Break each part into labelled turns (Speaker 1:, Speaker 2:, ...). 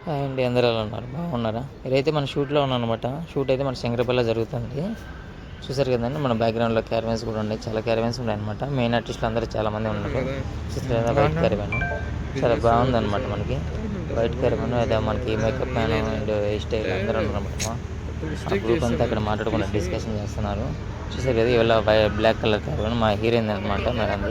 Speaker 1: Hi అండి, అందరూ ఎలా ఉన్నారు? బాగున్నారా? ఇదైతే మన షూట్లో ఉన్నాం అనమాట. షూట్ అయితే మన శంకరపల్లిలో జరుగుతుంది. చూసారు కదండి, మన బ్యాక్గ్రౌండ్లో క్యారవెన్స్ కూడా ఉన్నాయి. చాలా క్యారవెన్స్ ఉన్నాయి అనమాట. మెయిన్ ఆర్టిస్టులు అందరూ చాలా మంది ఉన్నారు. చూసారు కదా, వైట్ క్యారవెన్ చాలా బాగుందన్నమాట. మనకి వైట్ క్యారవెన్ అదే మనకి makeup man and hair style అందరూ ఉన్నారన్నమాట. ఆ గ్రూప్ అంతా అక్కడ మాట్లాడుకుని డిస్కషన్ చేస్తున్నారు. చూసారు కదా, ఇవాళ బ్లాక్ కలర్ క్యారవెన్ మా హీరోయిన్ అనమాట. మేడం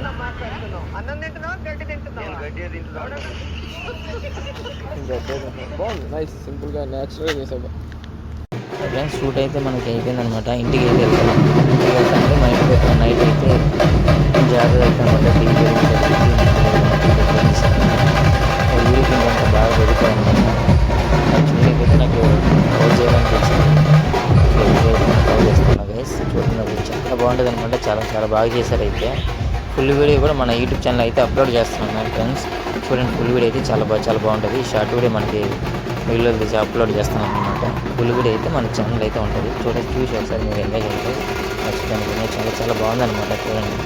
Speaker 2: సింపుల్గా న్యాచురల్గా చేసావు.
Speaker 1: ఫ్రెండ్స్, షూట్ అయితే మనకి అయిపోయింది అనమాట. ఇంటికి అయితే వెళ్తున్నాం. ఇంటికి వెళ్తామంటే మా ఇంటికి వెళ్తాం. నైట్ అయితే జాగ్రత్త అవుతామన్నమాట. యూరిక్ ఇంకంత బాగా పెరుగుతాయి అనమాట. యాక్చువల్లీ అయితే నాకు కవర్ చేయడానికి వచ్చింది. కవర్ చేస్తున్నా గైస్. చూడండి, చాలా బాగుంటుంది అనమాట. చాలా చాలా బాగా చేశారు. అయితే ఫుల్ వీడియో కూడా మన యూట్యూబ్ ఛానల్ అయితే అప్లోడ్ చేస్తున్నాను ఫ్రెండ్స్. చూడండి, ఫుల్ వీడియో అయితే చాలా బాగుంటుంది. షార్ట్ వీడియో మనకి వీడియోలో తీసి అప్లోడ్ చేస్తున్నాను అనమాట. ఫుల్ వీడియో అయితే మన ఛానల్ అయితే ఉంటుంది. చూసి ఒకసారి మీరు ఎంజాయ్ చేయండి. ఖచ్చితంగా చాలా చాలా బాగుందన్నమాట. చూడండి.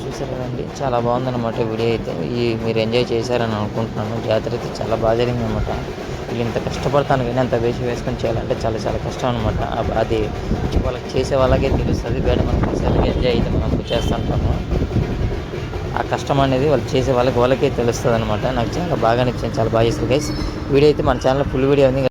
Speaker 1: చూసారు కదండి, చాలా బాగుందన్నమాట వీడియో అయితే. మీరు ఎంజాయ్ చేశారని అనుకుంటున్నాను. జాతర అయితే చాలా బాగా జరిగిందనమాట. వీళ్ళు ఇంత కష్టపడతాను కానీ అంత వేసుకొని చేయాలంటే చాలా చాలా కష్టం అనమాట. అది వాళ్ళకి చేసే వాళ్ళకే తెలుస్తుంది. వేరే మనం చేసేలాగే ఎంజాయ్ అయితే మనం చేస్తుంటాము. ఆ కష్టం అనేది వాళ్ళు చేసే వాళ్ళకే తెలుస్తుంది అనమాట. నాకు చాలా బాగా నచ్చింది. చాలా బాగా చేస్తుంది గైస్. వీడియో అయితే మన ఛానల్లో ఫుల్ వీడియో ఉంది.